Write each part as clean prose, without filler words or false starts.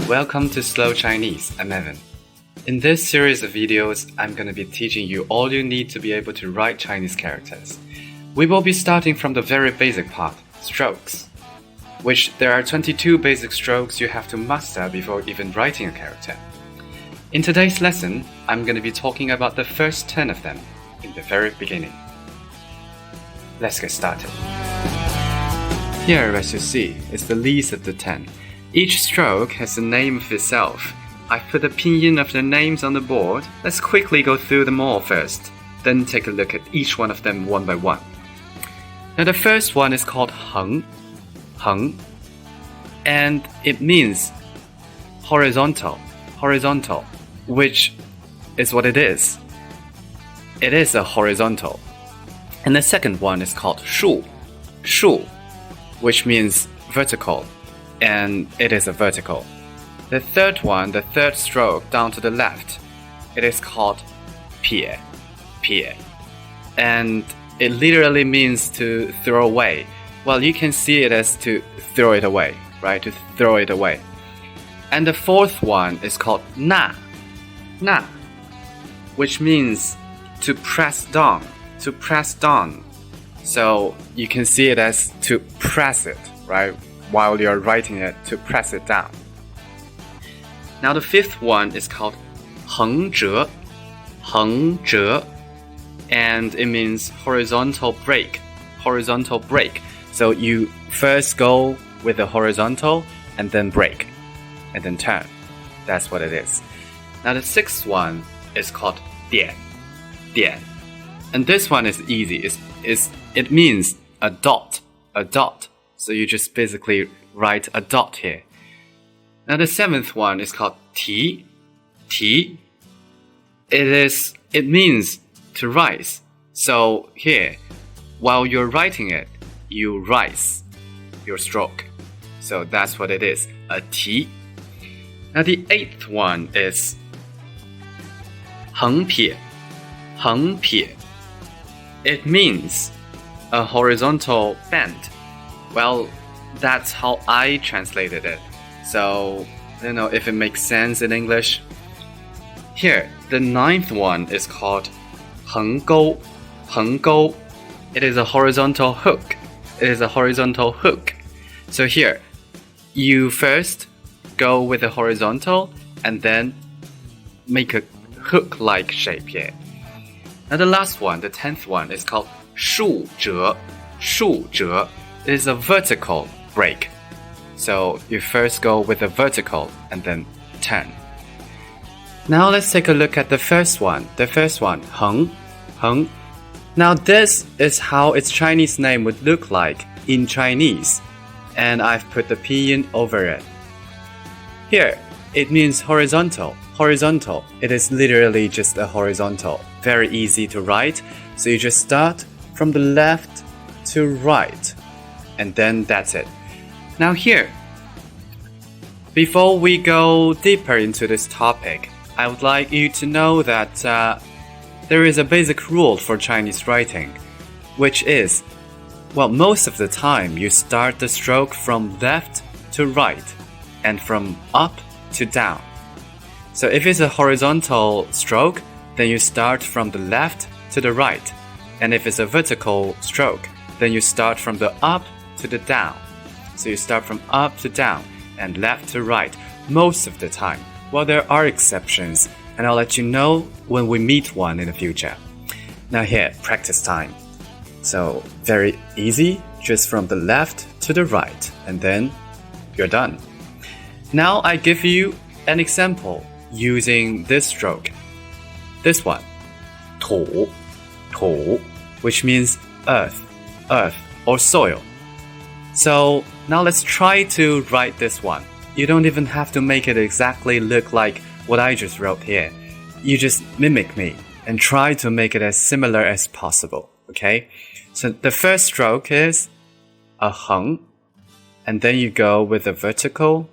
Welcome to Slow Chinese, I'm Evan. In this series of videos, I'm going to be teaching you all you need to be able to write Chinese characters. We will be starting from the very basic part, strokes, which there are 22 basic strokes you have to master before even writing a character. In today's lesson, I'm going to be talking about the first 10 of them in the very beginning. Let's get started. Here, as you see, is the least of the 10. Each stroke has a name of itself. I've put the pinyin of the names on the board. Let's quickly go through them all first, then take a look at each one of them one by one. Now the first one is called Hung, and it means horizontal, which is what it is. It is a horizontal. And the second one is called Shu, which means vertical, and it is a vertical. The third one, the third stroke down to the left, it is called Pie, and it literally means to throw away. Well, you can see it as to throw it away, right? To throw it away. And the fourth one is called Na, which means to press down, So you can see it as to press it, right? While you're writing it, to press it down. Now the fifth one is called Heng zhe, and it means horizontal break. So you first go with the horizontal and then break, and then turn. That's what it is. Now the sixth one is called dian. And this one is easy. It means a dot. So you just basically write a dot here. Now the seventh one is called ti. It means to rise. So here, while you're writing it, you rise your stroke. So that's what it is, a ti. Now the eighth one is Hung pie. It means a horizontal bend. Well, that's how I translated it. So, I don't know if it makes sense in English. Here, the ninth one is called Heng gou. It is a horizontal hook. So here, you first go with the horizontal and then make a hook-like shape here. Now the last one, the 10th one, is called Shu zhe. It is a vertical break. So you first go with the vertical and then turn. Now let's take a look at the first one. Heng. Now this is how its Chinese name would look like in Chinese, and I've put the pinyin over it. Here, it means horizontal. It is literally just a horizontal. Very easy to write. So you just start from the left to right, and then that's it. Now here, before we go deeper into this topic, I would like you to know that there is a basic rule for Chinese writing, which is, well, most of the time you start the stroke from left to right and from up to down. So if it's a horizontal stroke, then you start from the left to the right. And if it's a vertical stroke, then you start from the up to the down. So you start from up to down and left to right most of the time. Well, there are exceptions, and I'll let you know when we meet one in the future. Now here, practice time. So very easy, just from the left to the right, and then you're done. Now I give you an example using this stroke. This one, 土, which means earth or soil. So now let's try to write this one. You don't even have to make it exactly look like what I just wrote here. You just mimic me and try to make it as similar as possible, okay? So the first stroke is a hung, and then you go with a vertical,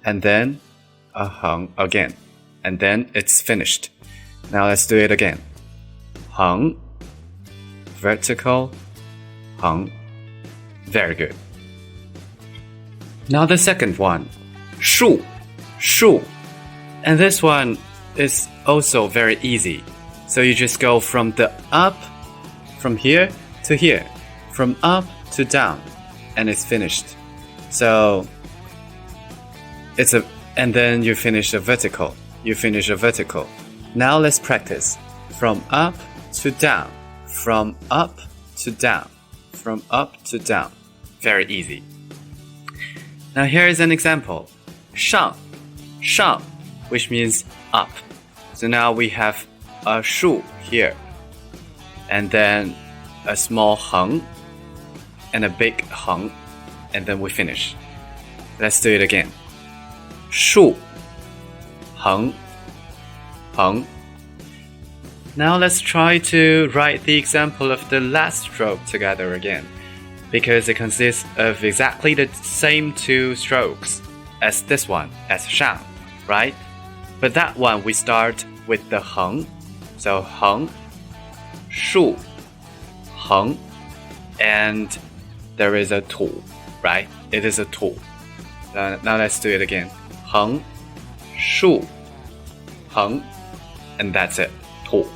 and then a hung again, and then it's finished. Now let's do it again. Hung, vertical, hung. Very good. Now the second one, 树树. And this one is also very easy. So you just go from the up, from here to here, from up to down, and it's finished. So and then you finish a vertical. Now let's practice. From up to down, from up to down, from up to down. Very easy. Now here is an example. 上, which means up. So now we have a 树 here, and then a small hung, and a big hung, and then we finish. Let's do it again. 树, hung. Now let's try to write the example of the last stroke together again, because it consists of exactly the same two strokes as this one, as 上, right? But that one we start with the hung. So hung, 树, hung, and there is a 土, right? It is a 土. Now let's do it again. Hung, 树, hung, and that's it. 土.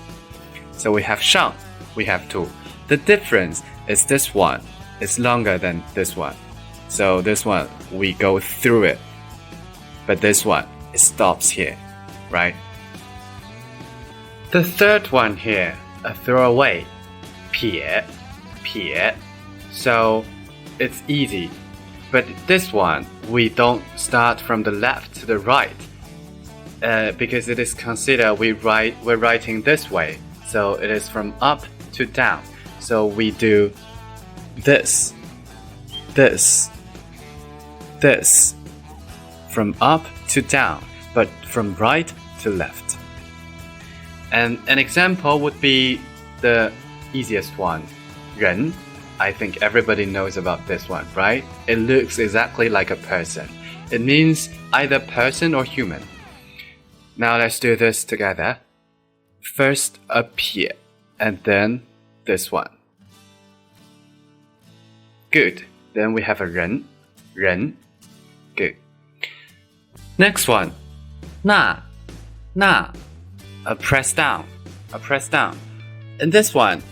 So we have 上, we have 土. The difference is this one is longer than this one. So this one, we go through it. But this one, it stops here, right? The third one here, a throwaway, 撇. So it's easy. But this one, we don't start from the left to the right. Because it is considered we're writing this way. So it is from up to down. So we do this, from up to down, but from right to left. And an example would be the easiest one, 人. I think everybody knows about this one, right? It looks exactly like a person. It means either person or human. Now let's do this together. First a 撇, and then this one. Good. Then we have a 人. Good. Next one. 那, a press down. And this one,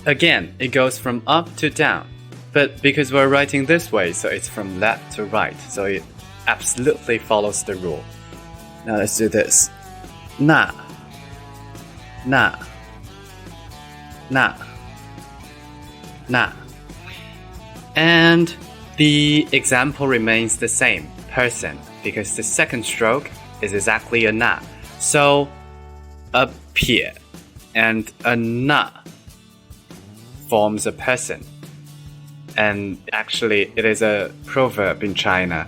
again, it goes from up to down. But because we're writing this way, so it's from left to right. So it absolutely follows the rule. Now let's do this. 那. And the example remains the same, person, because the second stroke is exactly a 那. So a 撇 and a 那 forms a person. And actually it is a proverb in China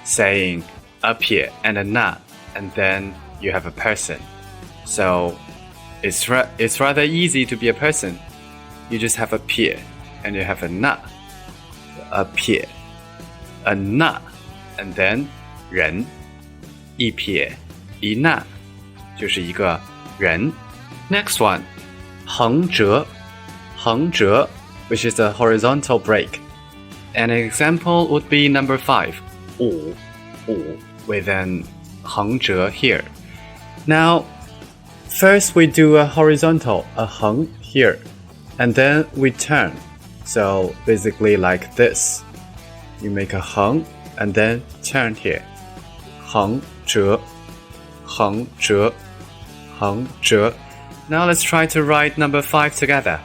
saying a 撇 and a 那, and then you have a person. So it's rather easy to be a person. You just have a 撇 and you have a 那. A 撇, a 那, and then 人, 一撇一捺就是一个人. Next one, 横折, which is a horizontal break. An example would be number 5, 五 with an 横折 here. Now, first we do a horizontal, a 横 here, and then we turn. So basically like this. You make a 横 and then turn here. 横折, 横折, 横折. Now let's try to write number 5 together.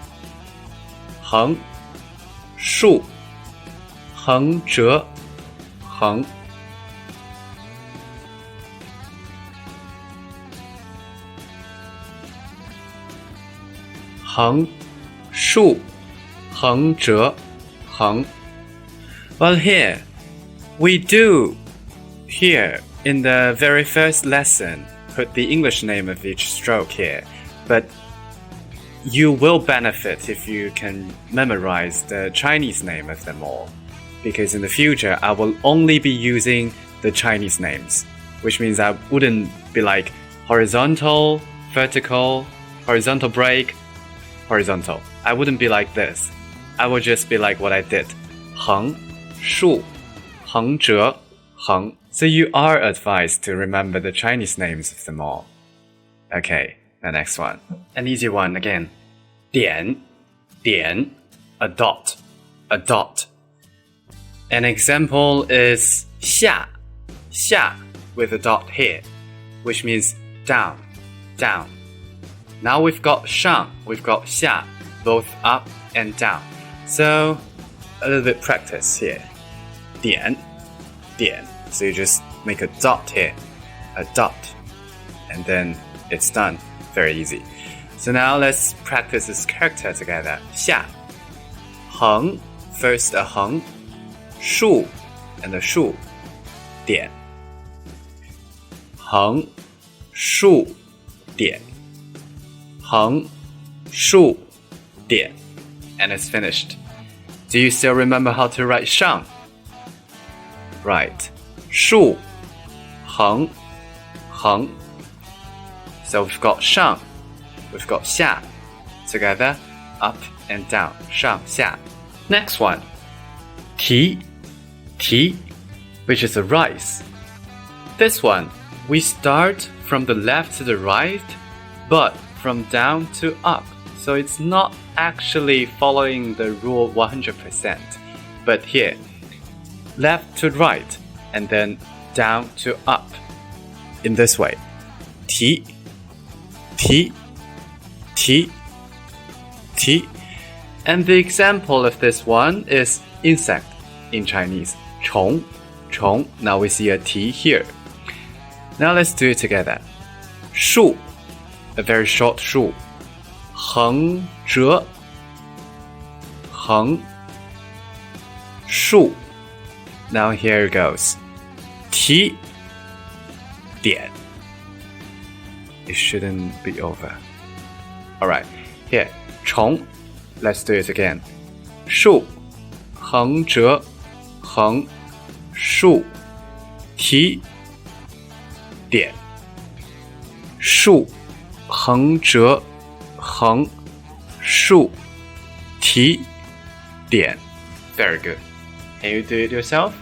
横, 竖, 横折, 横. Hung, 竖, 横折, 横. Well, here in the very first lesson, put the English name of each stroke here, but you will benefit if you can memorize the Chinese name of them all, because in the future I will only be using the Chinese names, which means I wouldn't be like horizontal, vertical, horizontal break, horizontal. I wouldn't be like this. I would just be like what I did. 横, 竖, 横折, 横. So you are advised to remember the Chinese names of them all. Okay, the next one. An easy one again. 点 a dot. An example is 下 with a dot here, which means down. Now we've got 上, we've got 下, both up and down. So a little bit practice here. 点 So you just make a dot here, a dot, and then it's done. Very easy. So now let's practice this character together. 下 横 first a 横 竖 and a 竖 点 横 竖 点 横 竖 点 and it's finished. Do you still remember how to write 上? Right. 竖 横 横 So we've got 上 we've got 下 together, up and down, 上下. Next one. 提 which is a rice. This one, we start from the left to the right, but from down to up. So it's not actually following the rule 100%. But here, left to right, and then down to up. In this way. 提 And the example of this one is insect in Chinese. 虫 Now we see a T here. Now let's do it together. 树 a very short 树 横折 横 树 Now here it goes. 提 点 It shouldn't be over. Alright, here, 虫 Let's do it again. 树 横折 横 树 提 点 树 横折 横 树 提 点 Very good. Can you do it yourself?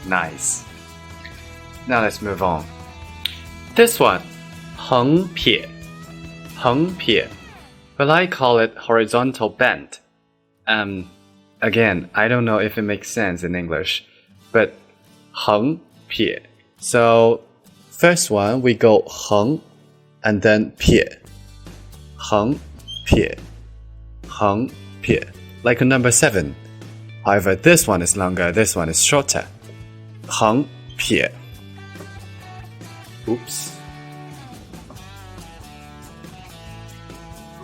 Nice. Now let's move on. This one, 横撇 But I call it horizontal bend. Again, I don't know if it makes sense in English, but 横撇. So first one, we go 横 and then 撇 横撇 横撇 like a number 7. However, this one is longer, this one is shorter. 横撇 Oops.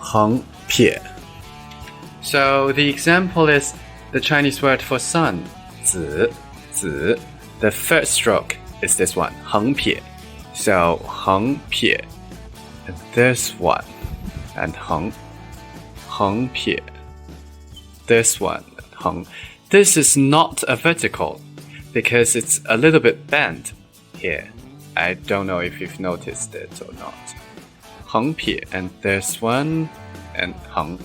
横撇 So the example is the Chinese word for sun, 子 The first stroke is this one, 横撇 So 横撇 and this one and 横撇 This one 横 This is not a vertical because it's a little bit bent here. I don't know if you've noticed it or not. 横撇 and this one and 横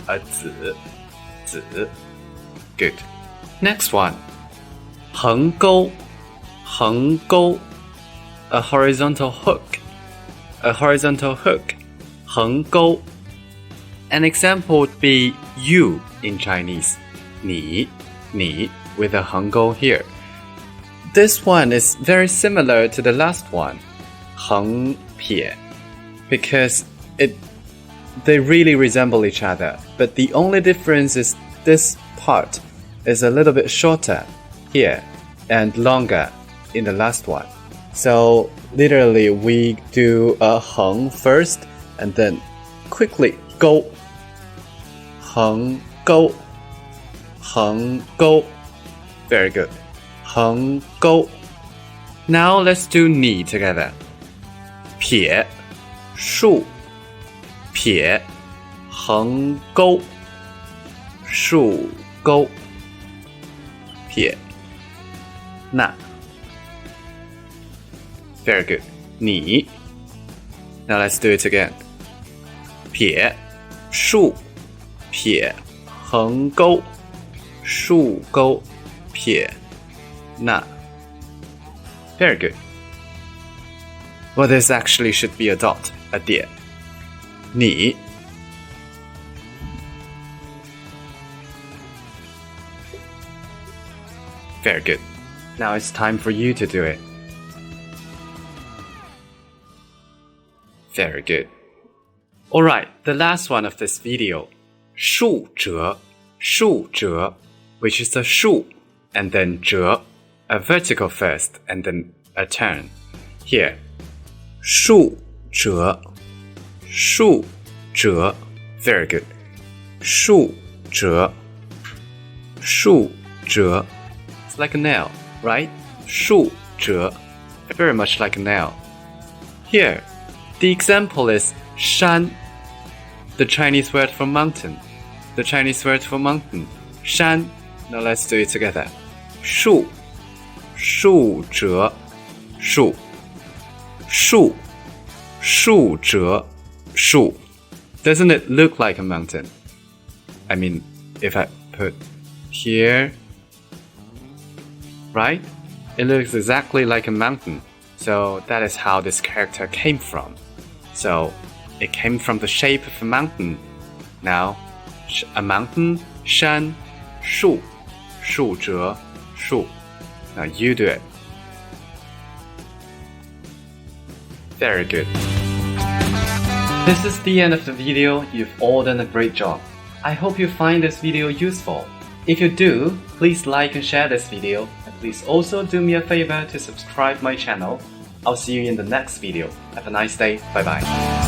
a 子 Good. Next one. 横钩 A horizontal hook 横钩 An example would be you in Chinese. 你 with a 横钩 here. This one is very similar to the last one, 横撇, because they really resemble each other, but the only difference is this part is a little bit shorter here and longer in the last one. So literally we do a 横 first and then quickly 钩 横钩 横钩 Very good. 横钩 Now let's do 你 together. 撇 竖 撇 横钩 竖钩 撇 那 Very good. 你 Now let's do it again. 撇竖撇横钩竖钩撇捺 Very good. Well, this actually should be a dot, a 点。你 Very good. Now it's time for you to do it. Very good. Alright, the last one of this video. 竖折 which is the 竖 and then 折 a vertical first and then a turn. Here, 竖折 very good. 竖折 It's like a nail, right? 竖折 very much like a nail. Here, the example is 山 the Chinese word for mountain. The Chinese word for mountain. 山 Now let's do it together. 竖折竖折 Doesn't it look like a mountain? I mean, if I put here, right? It looks exactly like a mountain. So that is how this character came from. So it came from the shape of a mountain. Now, a mountain, 山 竖折 Now you do it. Very good. This is the end of the video. You've all done a great job. I hope you find this video useful. If you do, please like and share this video. And please also do me a favor to subscribe my channel. I'll see you in the next video. Have a nice day. Bye bye.